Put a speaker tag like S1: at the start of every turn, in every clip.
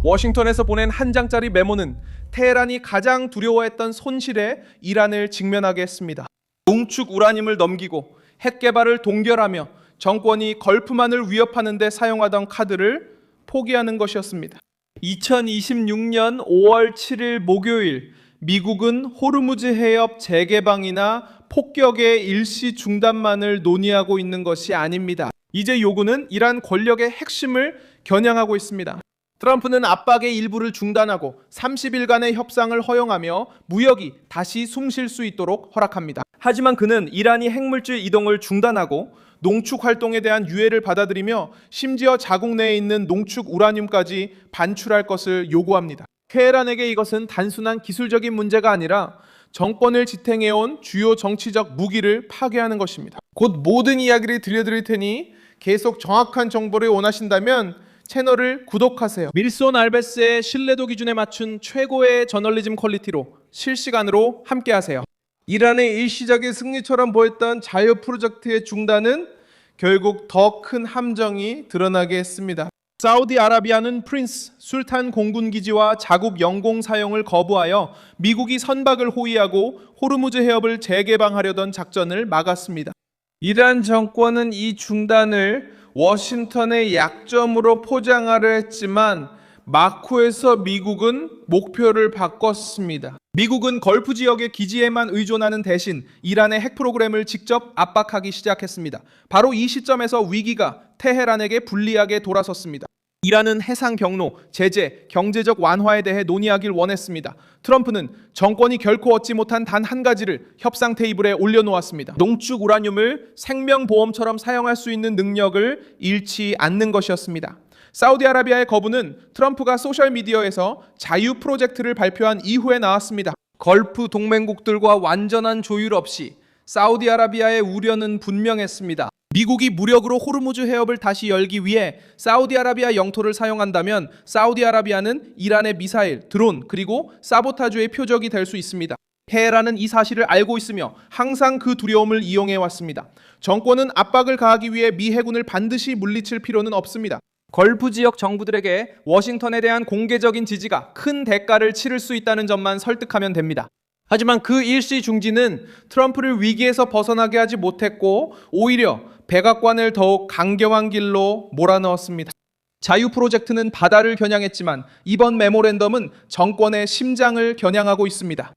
S1: 워싱턴에서 보낸 한 장짜리 메모는 테헤란이 가장 두려워했던 손실에 이란을 직면하게 했습니다. 농축 우라늄을 넘기고 핵 개발을 동결하며 정권이 걸프만을 위협하는 데 사용하던 카드를 포기하는 것이었습니다. 2026년 5월 7일 목요일, 미국은 호르무즈 해협 재개방이나 폭격의 일시 중단만을 논의하고 있는 것이 아닙니다. 이제 요구는 이란 권력의 핵심을 겨냥하고 있습니다. 트럼프는 압박의 일부를 중단하고 30일간의 협상을 허용하며 무역이 다시 숨 쉴 수 있도록 허락합니다. 하지만 그는 이란이 핵물질 이동을 중단하고 농축 활동에 대한 유예를 받아들이며 심지어 자국 내에 있는 농축 우라늄까지 반출할 것을 요구합니다. 테헤란에게 이것은 단순한 기술적인 문제가 아니라 정권을 지탱해온 주요 정치적 무기를 파괴하는 것입니다. 곧 모든 이야기를 들려드릴 테니 계속 정확한 정보를 원하신다면 채널을 구독하세요. 밀손 알베스의 신뢰도 기준에 맞춘 최고의 저널리즘 퀄리티로 실시간으로 함께하세요. 이란의 일시적인 승리처럼 보였던 자유 프로젝트의 중단은 결국 더 큰 함정이 드러나게 했습니다. 사우디아라비아는 프린스 술탄 공군 기지와 자국 영공 사용을 거부하여 미국이 선박을 호위하고 호르무즈 해협을 재개방하려던 작전을 막았습니다. 이란 정권은 이 중단을 워싱턴의 약점으로 포장하려 했지만 마쿠에서 미국은 목표를 바꿨습니다. 미국은 걸프 지역의 기지에만 의존하는 대신 이란의 핵 프로그램을 직접 압박하기 시작했습니다. 바로 이 시점에서 위기가 테헤란에게 불리하게 돌아섰습니다. 이란은 해상 경로, 제재, 경제적 완화에 대해 논의하길 원했습니다. 트럼프는 정권이 결코 얻지 못한 단 한 가지를 협상 테이블에 올려놓았습니다. 농축 우라늄을 생명보험처럼 사용할 수 있는 능력을 잃지 않는 것이었습니다. 사우디아라비아의 거부는 트럼프가 소셜미디어에서 자유 프로젝트를 발표한 이후에 나왔습니다. 걸프 동맹국들과 완전한 조율 없이 사우디아라비아의 우려는 분명했습니다. 미국이 무력으로 호르무즈 해협을 다시 열기 위해 사우디아라비아 영토를 사용한다면 사우디아라비아는 이란의 미사일, 드론, 그리고 사보타주의 표적이 될 수 있습니다. 테헤란은 이 사실을 알고 있으며 항상 그 두려움을 이용해 왔습니다. 정권은 압박을 가하기 위해 미 해군을 반드시 물리칠 필요는 없습니다. 걸프 지역 정부들에게 워싱턴에 대한 공개적인 지지가 큰 대가를 치를 수 있다는 점만 설득하면 됩니다. 하지만 그 일시 중지는 트럼프를 위기에서 벗어나게 하지 못했고 오히려 백악관을 더욱 강경한 길로 몰아넣었습니다. 자유 프로젝트는 바다를 겨냥했지만 이번 메모랜덤은 정권의 심장을 겨냥하고 있습니다.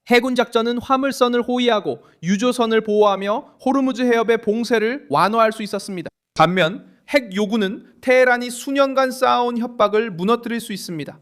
S1: 해군 작전은 화물선을 호위하고 유조선을 보호하며 호르무즈 해협의 봉쇄를 완화할 수 있었습니다. 반면 핵 요구는 테헤란이 수년간 쌓아온 협박을 무너뜨릴 수 있습니다.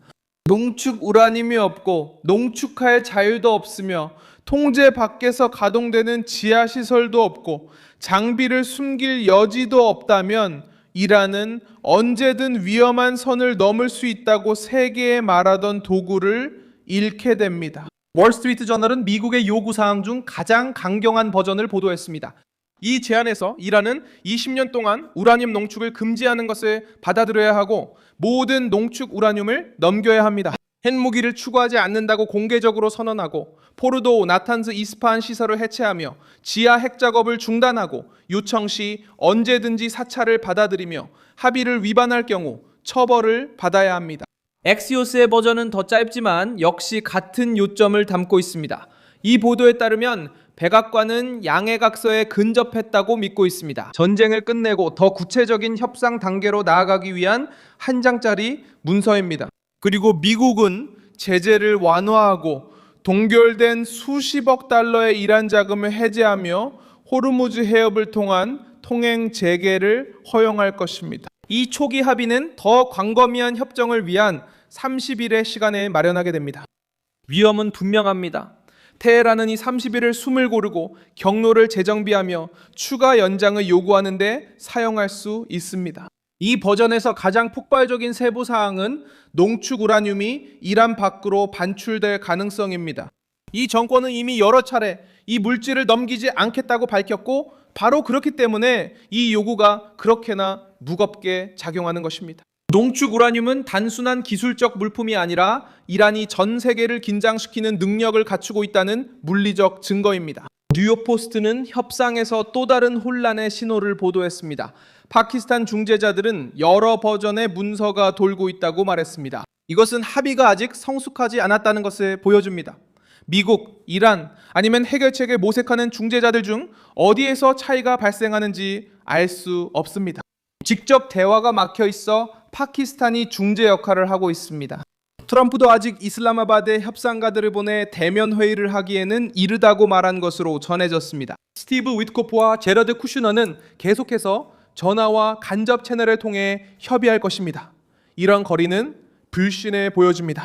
S1: 농축 우라늄이 없고 농축할 자유도 없으며 통제 밖에서 가동되는 지하시설도 없고 장비를 숨길 여지도 없다면 이란은 언제든 위험한 선을 넘을 수 있다고 세계에 말하던 도구를 잃게 됩니다. 월스트리트 저널은 미국의 요구사항 중 가장 강경한 버전을 보도했습니다. 이 제안에서 이란은 20년 동안 우라늄 농축을 금지하는 것을 받아들여야 하고 모든 농축 우라늄을 넘겨야 합니다. 핵무기를 추구하지 않는다고 공개적으로 선언하고 포르도, 나탄즈, 이스파한 시설을 해체하며 지하 핵 작업을 중단하고 요청 시 언제든지 사찰을 받아들이며 합의를 위반할 경우 처벌을 받아야 합니다. 엑시오스의 버전은 더 짧지만 역시 같은 요점을 담고 있습니다. 이 보도에 따르면 백악관은 양해각서에 근접했다고 믿고 있습니다. 전쟁을 끝내고 더 구체적인 협상 단계로 나아가기 위한 한 장짜리 문서입니다. 그리고 미국은 제재를 완화하고 동결된 수십억 달러의 이란 자금을 해제하며 호르무즈 해협을 통한 통행 재개를 허용할 것입니다. 이 초기 합의는 더 광범위한 협정을 위한 30일의 시간을 마련하게 됩니다. 위험은 분명합니다. 테헤란은 이 30일을 숨을 고르고 경로를 재정비하며 추가 연장을 요구하는 데 사용할 수 있습니다. 이 버전에서 가장 폭발적인 세부사항은 농축 우라늄이 이란 밖으로 반출될 가능성입니다. 이 정권은 이미 여러 차례 이 물질을 넘기지 않겠다고 밝혔고 바로 그렇기 때문에 이 요구가 그렇게나 무겁게 작용하는 것입니다. 농축 우라늄은 단순한 기술적 물품이 아니라 이란이 전 세계를 긴장시키는 능력을 갖추고 있다는 물리적 증거입니다. 뉴욕포스트는 협상에서 또 다른 혼란의 신호를 보도했습니다. 파키스탄 중재자들은 여러 버전의 문서가 돌고 있다고 말했습니다. 이것은 합의가 아직 성숙하지 않았다는 것을 보여줍니다. 미국, 이란, 아니면 해결책을 모색하는 중재자들 중 어디에서 차이가 발생하는지 알 수 없습니다. 직접 대화가 막혀 있어 파키스탄이 중재 역할을 하고 있습니다. 트럼프도 아직 이슬람마바드에 협상가들을 보내 대면 회의를 하기에는 이르다고 말한 것으로 전해졌습니다. 스티브 위트코프와 제러드 쿠슈너는 계속해서 전화와 간접 채널을 통해 협의할 것입니다. 이런 거리는 불신을 보여줍니다.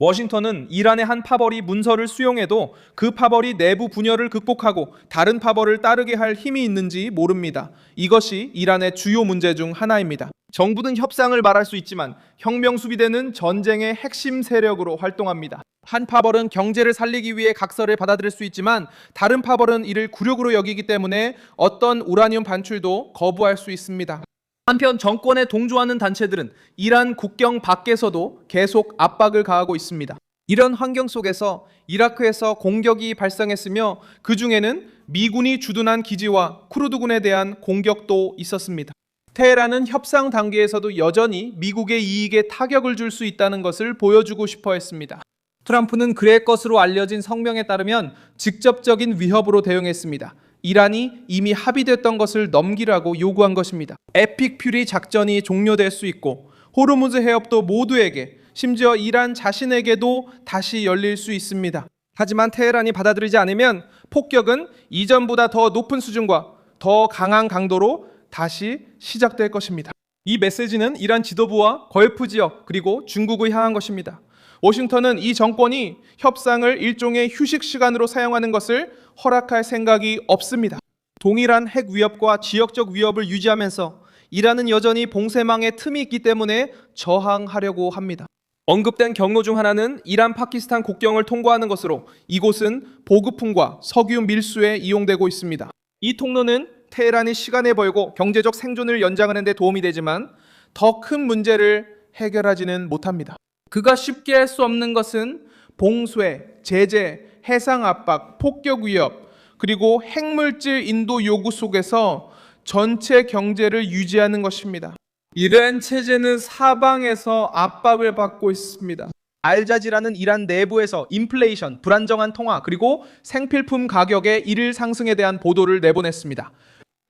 S1: 워싱턴은 이란의 한 파벌이 문서를 수용해도 그 파벌이 내부 분열을 극복하고 다른 파벌을 따르게 할 힘이 있는지 모릅니다. 이것이 이란의 주요 문제 중 하나입니다. 정부는 협상을 말할 수 있지만 혁명수비대는 전쟁의 핵심 세력으로 활동합니다. 한 파벌은 경제를 살리기 위해 각서를 받아들일 수 있지만 다른 파벌은 이를 굴욕으로 여기기 때문에 어떤 우라늄 반출도 거부할 수 있습니다. 한편 정권에 동조하는 단체들은 이란 국경 밖에서도 계속 압박을 가하고 있습니다. 이런 환경 속에서 이라크에서 공격이 발생했으며 그 중에는 미군이 주둔한 기지와 쿠르드군에 대한 공격도 있었습니다. 테헤란은 협상 단계에서도 여전히 미국의 이익에 타격을 줄 수 있다는 것을 보여주고 싶어 했습니다. 트럼프는 그의 것으로 알려진 성명에 따르면 직접적인 위협으로 대응했습니다. 이란이 이미 합의됐던 것을 넘기라고 요구한 것입니다. 에픽 퓨리 작전이 종료될 수 있고 호르무즈 해협도 모두에게, 심지어 이란 자신에게도 다시 열릴 수 있습니다. 하지만 테헤란이 받아들이지 않으면 폭격은 이전보다 더 높은 수준과 더 강한 강도로 다시 시작될 것입니다. 이 메시지는 이란 지도부와 걸프 지역 그리고 중국을 향한 것입니다. 워싱턴은 이 정권이 협상을 일종의 휴식 시간으로 사용하는 것을 허락할 생각이 없습니다. 동일한 핵 위협과 지역적 위협을 유지하면서 이란은 여전히 봉쇄망의 틈이 있기 때문에 저항하려고 합니다. 언급된 경로 중 하나는 이란 파키스탄 국경을 통과하는 것으로 이곳은 보급품과 석유 밀수에 이용되고 있습니다. 이 통로는 테헤란이 시간을 벌고 경제적 생존을 연장하는 데 도움이 되지만 더 큰 문제를 해결하지는 못합니다. 그가 쉽게 할 수 없는 것은 봉쇄, 제재, 해상 압박, 폭격 위협, 그리고 핵물질 인도 요구 속에서 전체 경제를 유지하는 것입니다. 이란 체제는 사방에서 압박을 받고 있습니다. 알자지라는 이란 내부에서 인플레이션, 불안정한 통화, 그리고 생필품 가격의 일일 상승에 대한 보도를 내보냈습니다.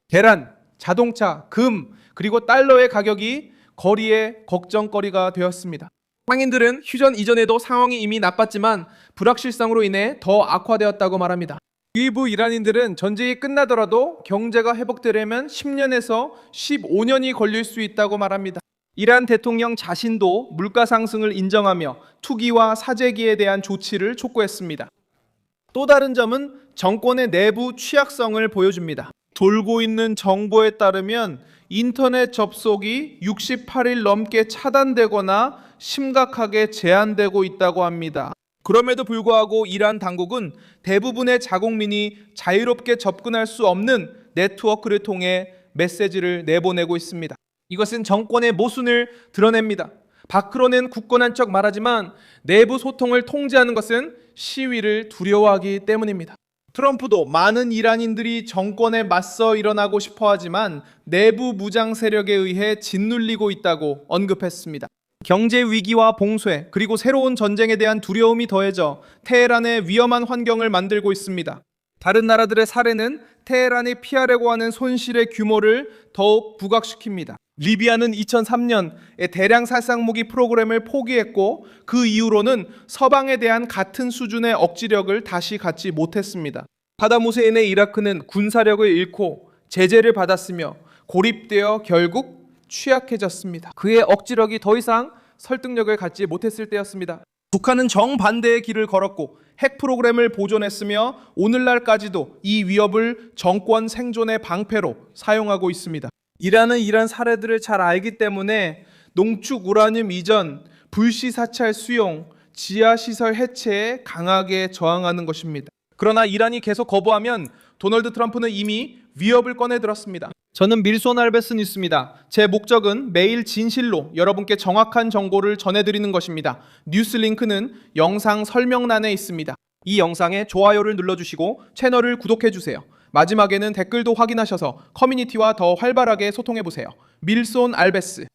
S1: 계란, 자동차, 금, 그리고 달러의 가격이 거리의 걱정거리가 되었습니다. 상인들은 휴전 이전에도 상황이 이미 나빴지만 불확실성으로 인해 더 악화되었다고 말합니다. 일부 이란인들은 전쟁이 끝나더라도 경제가 회복되려면 10년에서 15년이 걸릴 수 있다고 말합니다. 이란 대통령 자신도 물가 상승을 인정하며 투기와 사재기에 대한 조치를 촉구했습니다. 또 다른 점은 정권의 내부 취약성을 보여줍니다. 돌고 있는 정보에 따르면 인터넷 접속이 68일 넘게 차단되거나 심각하게 제한되고 있다고 합니다. 그럼에도 불구하고 이란 당국은 대부분의 자국민이 자유롭게 접근할 수 없는 네트워크를 통해 메시지를 내보내고 있습니다. 이것은 정권의 모순을 드러냅니다. 밖으로는 굳건한 척 말하지만 내부 소통을 통제하는 것은 시위를 두려워하기 때문입니다. 트럼프도 많은 이란인들이 정권에 맞서 일어나고 싶어 하지만 내부 무장 세력에 의해 짓눌리고 있다고 언급했습니다. 경제 위기와 봉쇄, 그리고 새로운 전쟁에 대한 두려움이 더해져 테헤란에 위험한 환경을 만들고 있습니다. 다른 나라들의 사례는 테헤란이 피하려고 하는 손실의 규모를 더욱 부각시킵니다. 리비아는 2003년에 대량 살상무기 프로그램을 포기했고 그 이후로는 서방에 대한 같은 수준의 억지력을 다시 갖지 못했습니다. 사담 후세인의 이라크는 군사력을 잃고 제재를 받았으며 고립되어 결국 취약해졌습니다. 그의 억지력이 더 이상 설득력을 갖지 못했을 때였습니다. 북한은 정반대의 길을 걸었고 핵 프로그램을 보존했으며 오늘날까지도 이 위협을 정권 생존의 방패로 사용하고 있습니다. 이란은 이런 사례들을 잘 알기 때문에 농축 우라늄 이전, 불시 사찰 수용, 지하시설 해체에 강하게 저항하는 것입니다. 그러나 이란이 계속 거부하면 도널드 트럼프는 이미 위협을 꺼내들었습니다. 저는 밀손 알베스 뉴스입니다. 제 목적은 매일 진실로 여러분께 정확한 정보를 전해드리는 것입니다. 뉴스 링크는 영상 설명란에 있습니다. 이 영상에 좋아요를 눌러주시고 채널을 구독해주세요. 마지막에는 댓글도 확인하셔서 커뮤니티와 더 활발하게 소통해보세요. 밀손 알베스